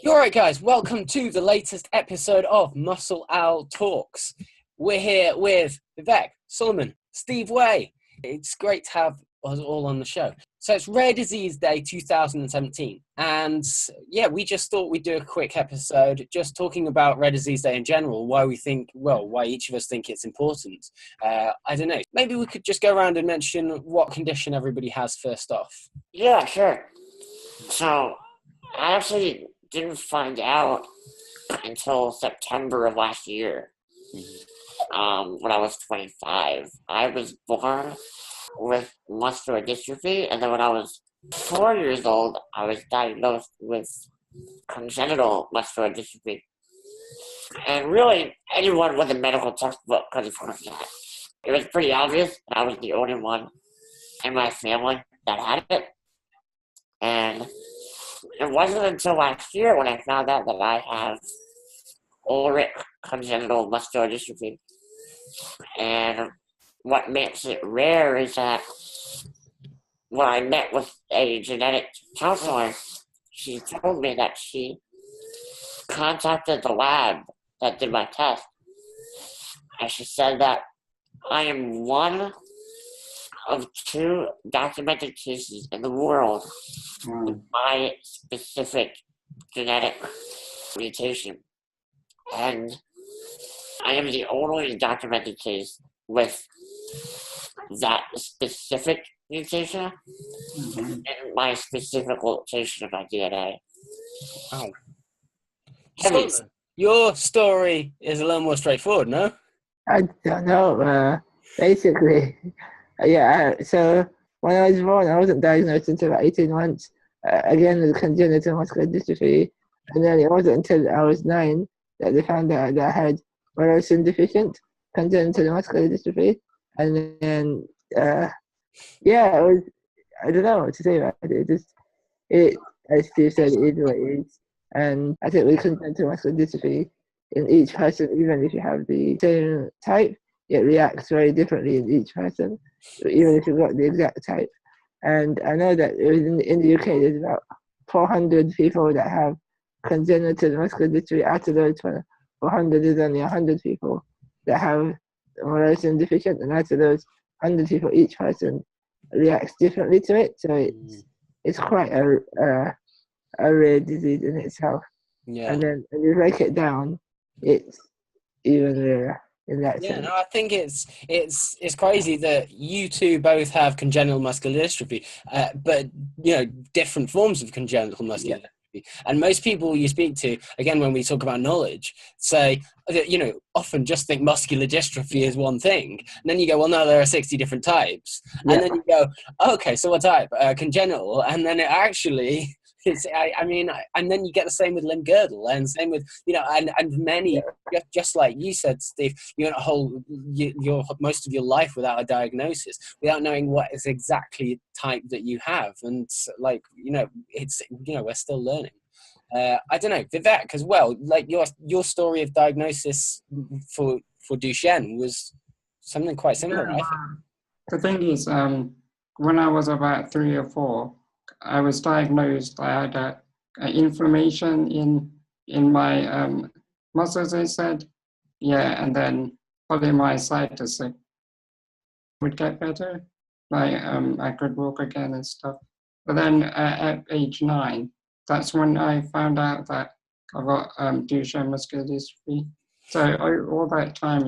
You're right, guys. Welcome to the latest episode of Owl Talks. We're here with Vivek, Sulaiman, Steve Way. It's great to have us all on the show. So it's Rare Disease Day 2017. And we just thought we'd do a quick episode just talking about Rare Disease Day in general, why each of us think it's important. I don't know. Maybe we could just go around and mention what condition everybody has first off. Yeah, sure. So, I actually didn't find out until September of last year, when I was 25. I was born with muscular dystrophy, and then when I was 4 years old, I was diagnosed with congenital muscular dystrophy. And really, anyone with a medical textbook could have heard that. It was pretty obvious that I was the only one in my family that had it. And it wasn't until last year when I found out that I have Ulrich congenital muscular dystrophy. And what makes it rare is that when I met with a genetic counselor, she told me that she contacted the lab that did my test. And she said that I am one of 2 documented cases in the world with my specific genetic mutation. And I am the only documented case with that specific mutation and my specific location of my DNA. Oh. So, your story is a little more straightforward, no? I don't know. Basically, so when I was born, I wasn't diagnosed until about 18 months, again with congenital muscular dystrophy. And then it wasn't until I was 9 that they found out that I had myosin deficient congenital muscular dystrophy. And then, it was, I don't know what to say about it. As Steve said, it is what it is. And I think with congenital muscular dystrophy, in each person, even if you have the same type, it reacts very differently in each person, even if you've got the exact type. And I know that in the UK, there's about 400 people that have congenital muscular dystrophy. Out of those 400, there's only 100 people that have myosin deficient, and out of those 100 people, each person reacts differently to it. So it's quite a rare disease in itself. Yeah. And then when you break it down, it's even rarer in that sense. No, I think it's crazy that you two both have congenital muscular dystrophy, but different forms of congenital muscular dystrophy. And most people you speak to, again, when we talk about knowledge, say that, often just think muscular dystrophy is one thing, and then you go, well, no, there are 60 different types, and then you go, okay, so what type? Congenital, and then it actually. And then you get the same with limb-girdle, and same with and many, just like you said, Steve. You your most of your life without a diagnosis, without knowing what is exactly type that you have, and it's we're still learning. I don't know, Vivek as well. Like your story of diagnosis for Duchenne was something quite similar. I think. The thing is, when I was about 3 or 4. I was diagnosed. I had a inflammation in my muscles, they said. And then polymyositis would get better. I could walk again and stuff. But then at age 9, that's when I found out that I got Duchenne muscular dystrophy. So all that time,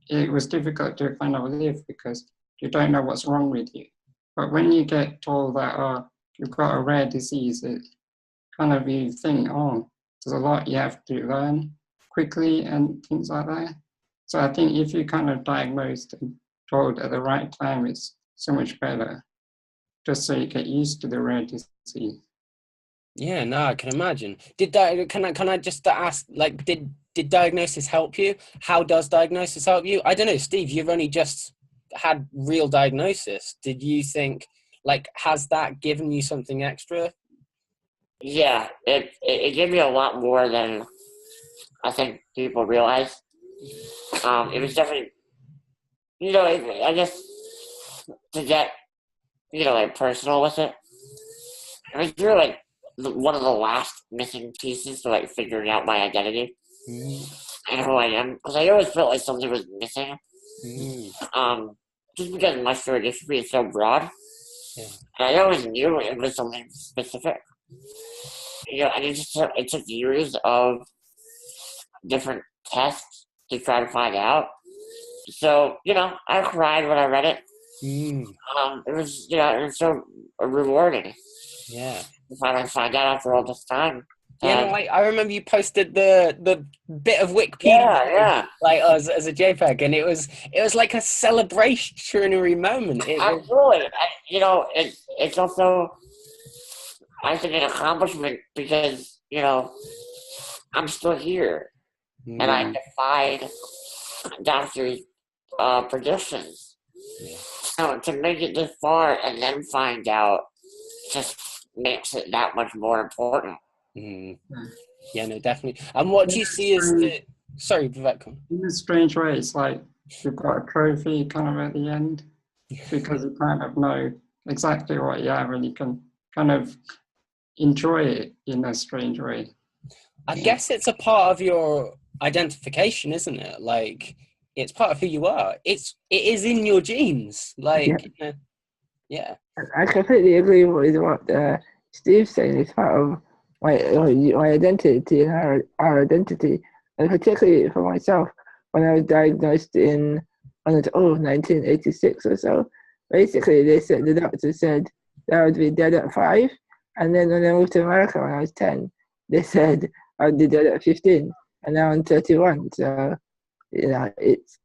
it was difficult to kind of live because you don't know what's wrong with you. But when you get told that, you've got a rare disease, it kind of you think, there's a lot you have to learn quickly and things like that. So I think if you kind of diagnosed and told at the right time, it's so much better, just so you get used to the rare disease. Yeah, no, I can imagine. Can I just ask, did diagnosis help you? How does diagnosis help you? I don't know, Steve, you've only just had real diagnosis. Did you think has that given you something extra? Yeah, it gave me a lot more than I think people realize. It was definitely, I guess to get, personal with it. I mean, you're one of the last missing pieces to like figuring out my identity and who I am, because I always felt like something was missing. Just because muscular dystrophy is so broad, and I always knew it was something specific. And it took years of different tests to try to find out. So, I cried when I read it. It was, it was so rewarding. Yeah. To finally find out after all this time. I remember you posted the bit of Wikipedia, like as a JPEG, and it was like a celebratory moment. Absolutely, it's also, I think, an accomplishment because I'm still here, and I defied doctors' predictions. So to make it this far and then find out just makes it that much more important. Yeah, no, definitely. And what do you see as the... Sorry, Vivek. In a strange way, it's like you've got a trophy kind of at the end because you kind of know exactly what you have and you can kind of enjoy it in a strange way. I guess it's a part of your identification, isn't it? Like, it's part of who you are. It is in your genes. Like, yeah. I completely agree with what Steve's saying. It's part of my identity and our identity, and particularly for myself, when I was diagnosed in 1986 or so. Basically, the doctor said that I would be dead at 5, and then when I moved to America when I was 10, they said I would be dead at 15, and now I'm 31. So, it's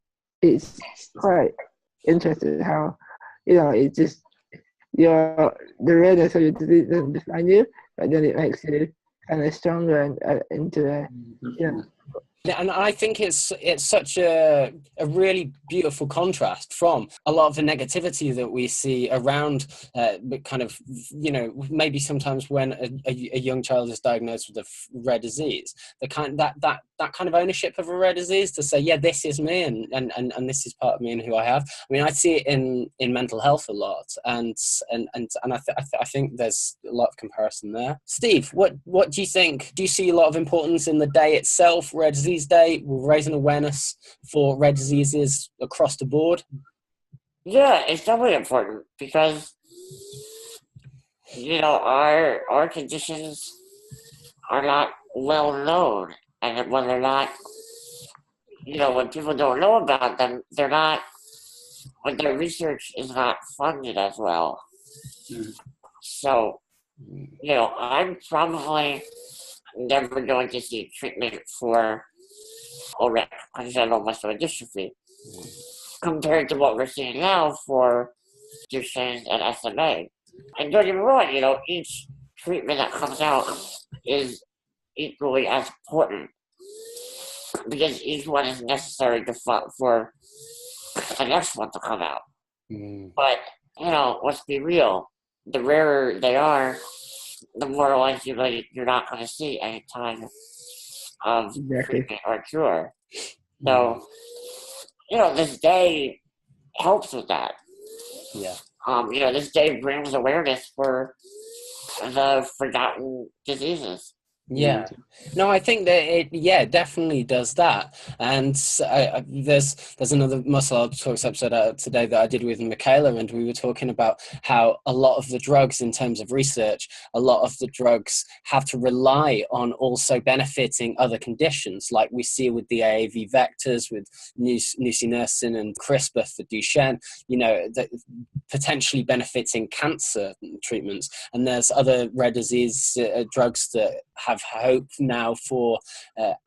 quite interesting how, it's just the rareness of your disease doesn't define you, but then it makes you kind of stronger and into a, And I think it's such a really beautiful contrast from a lot of the negativity that we see around kind of, maybe sometimes when a young child is diagnosed with a rare disease, that kind of ownership of a rare disease to say, yeah, this is me and this is part of me and who I have. I mean, I see it in mental health a lot, and I think there's a lot of comparison there. Steve, what do you think? Do you see a lot of importance in the day itself, Rare Disease Day? We're raising awareness for rare diseases across the board. Yeah, it's definitely important because our conditions are not well known, and when they're not, when people don't know about them, they're not. When their research is not funded as well. So, I'm probably never going to see treatment for congenital muscular dystrophy compared to what we're seeing now for Duchenne and SMA. And don't get me wrong, each treatment that comes out is equally as important because each one is necessary for the next one to come out. But, let's be real, the rarer they are, the more likely you're not going to see any time of treatment or cure. So, this day helps with that. Yeah. This day brings awareness for the forgotten diseases. Yeah. No, I think that it definitely does that. And there's another Muscle Talks episode today that I did with Michaela, and we were talking about how a lot of the drugs, in terms of research, a lot of the drugs have to rely on also benefiting other conditions, like we see with the AAV vectors, with nusinersen and CRISPR for Duchenne, that potentially benefiting cancer treatments. And there's other rare disease drugs that have hope now for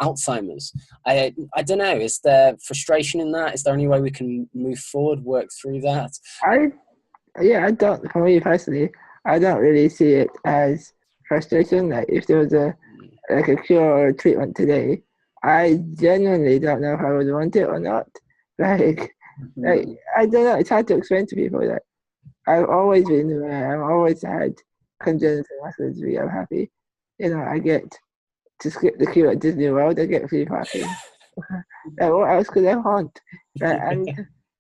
Alzheimer's. I don't know, is there frustration in that? Is there any way we can move forward, work through that? For me personally, I don't really see it as frustration. Like, if there was a cure or a treatment today, I genuinely don't know if I would want it or not. Like I don't know, it's hard to explain to people that I've always been the way I am. I've always had congenital muscular dystrophy. I'm happy. I get to skip the queue at Disney World. I get free parking. What else could I want? And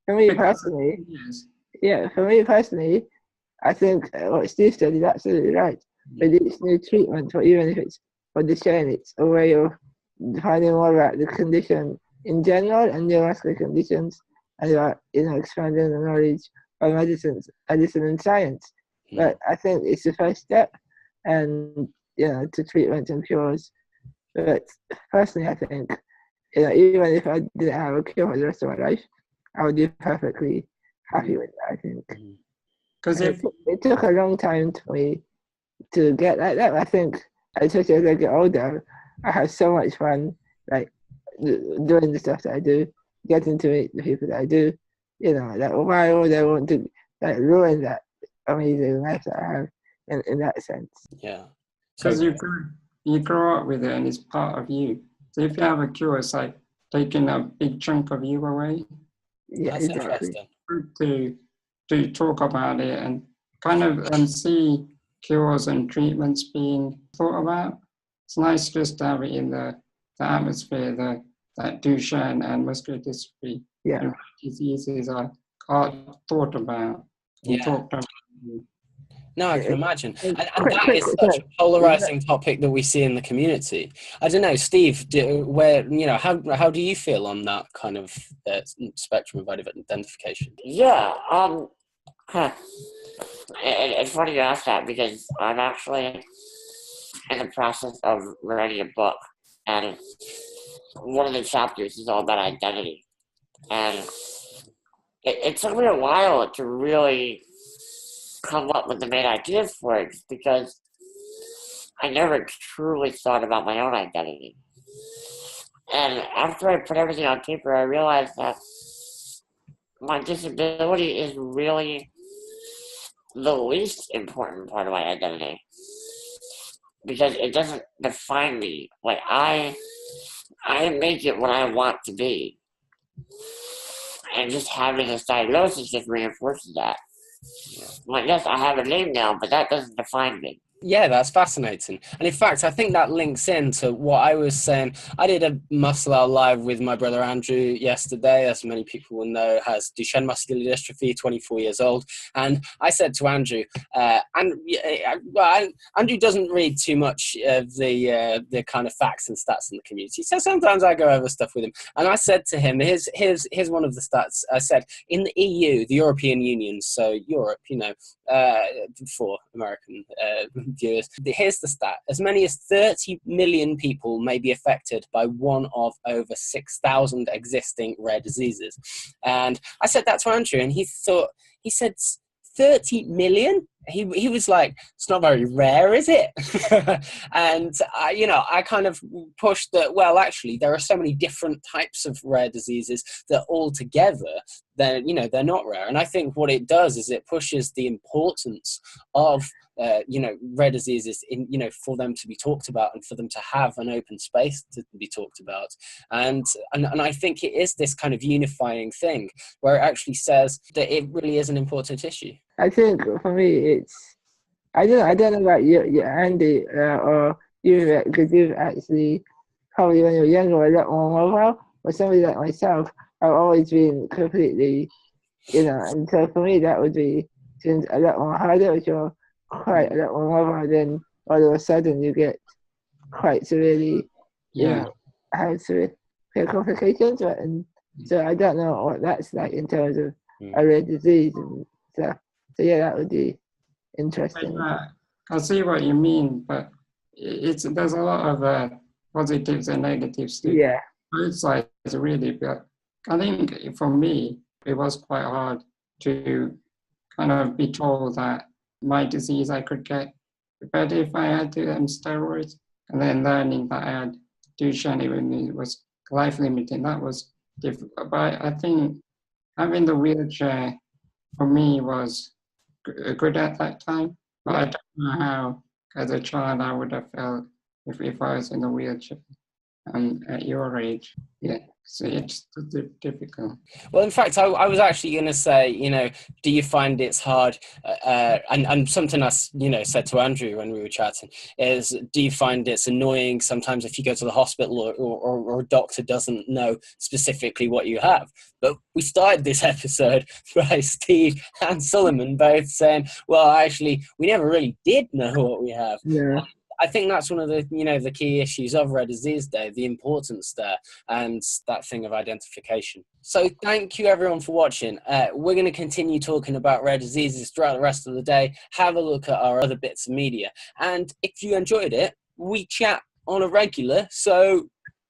for me personally, I think what Steve said is absolutely right. with each new treatment, or even if it's for Duchenne, it's a way of finding more about the condition in general and neuromuscular conditions, and about, expanding the knowledge of medicine and science. But I think it's the first step, and to treatment and cures. But personally, I think even if I didn't have a cure for the rest of my life, I would be perfectly happy with that, I think. Because it took a long time for me to get like that. I think, especially as I get older, I have so much fun, like doing the stuff that I do, getting to meet the people that I do. Why would I want to ruin that amazing life that I have in that sense? Yeah. Because you grow up with it and it's part of you. So if you have a cure, it's like taking a big chunk of you away. Yeah, that's exactly. interesting. To talk about it and kind of see cures and treatments being thought about. It's nice just to have it in the atmosphere that Duchenne and muscular dystrophy and diseases are thought about and talked about. No, I can imagine. And that is such a polarizing topic that we see in the community. I don't know, Steve, how do you feel on that kind of spectrum of identification? Yeah, it's funny you ask that because I'm actually in the process of writing a book, and one of the chapters is all about identity. And it took me a while to really come up with the main ideas for it because I never truly thought about my own identity. And after I put everything on paper, I realized that my disability is really the least important part of my identity because it doesn't define me. Like I make it what I want to be. And just having this diagnosis just reinforces that. Like, yes, I have a name now, but that doesn't define me. Yeah, that's fascinating. And in fact, I think that links into what I was saying. I did a Muscle Out Live with my brother Andrew yesterday, as many people will know, has Duchenne muscular dystrophy, 24 years old. And I said to Andrew, Andrew doesn't read too much of the kind of facts and stats in the community. So sometimes I go over stuff with him. And I said to him, here's one of the stats. I said, in the EU, the European Union, so Europe, for American viewers, here's the stat. As many as 30 million people may be affected by one of over 6,000 existing rare diseases. And I said that to Andrew, and he said 30 million? He was like, it's not very rare, is it? And I kind of pushed that, well, actually, there are so many different types of rare diseases that all together, they're not rare. And I think what it does is it pushes the importance of rare diseases for them to be talked about and for them to have an open space to be talked about. And I think it is this kind of unifying thing where it actually says that it really is an important issue. I think for me, I don't know about you, Andy, or you, because you've actually probably when you were younger a lot more mobile. But somebody like myself, I've always been completely, and so for me that would be a lot more harder if you're quite a lot more mobile. Then all of a sudden you get quite severely, have severe complications. And so I don't know what that's like in terms of a rare disease and stuff. So yeah, that would be interesting. I see what you mean, but there's a lot of positives and negatives too. Yeah. Both sides really, but I think for me, it was quite hard to kind of be told that my disease I could get better if I had steroids, and then learning that I had Duchenne even it was life limiting. That was difficult, but I think having the wheelchair for me was good at that time, but I don't know how, as a child, I would have felt if I was in a wheelchair. at your age. Yeah, so it's difficult. Well, in fact, I was actually going to say, do you find it's hard? And something I, said to Andrew when we were chatting is, do you find it's annoying sometimes if you go to the hospital or a doctor doesn't know specifically what you have? But we started this episode by Steve and Sulaiman both saying, well, actually, we never really did know what we have. Yeah. I think that's one of the, the key issues of Rare Disease Day, the importance there, and that thing of identification. So thank you everyone for watching. We're going to continue talking about rare diseases throughout the rest of the day. Have a look at our other bits of media. And if you enjoyed it, we chat on a regular, so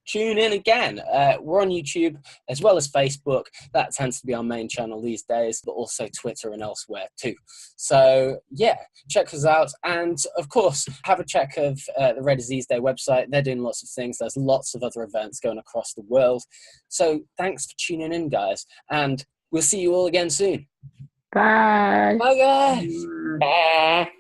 tune in again. We're on YouTube as well as Facebook. That tends to be our main channel these days, but also Twitter and elsewhere too. So yeah, check us out. And of course, have a check of the Rare Disease Day website. They're doing lots of things. There's lots of other events going across the world. So thanks for tuning in, guys. And we'll see you all again soon. Bye. Bye, guys. Bye.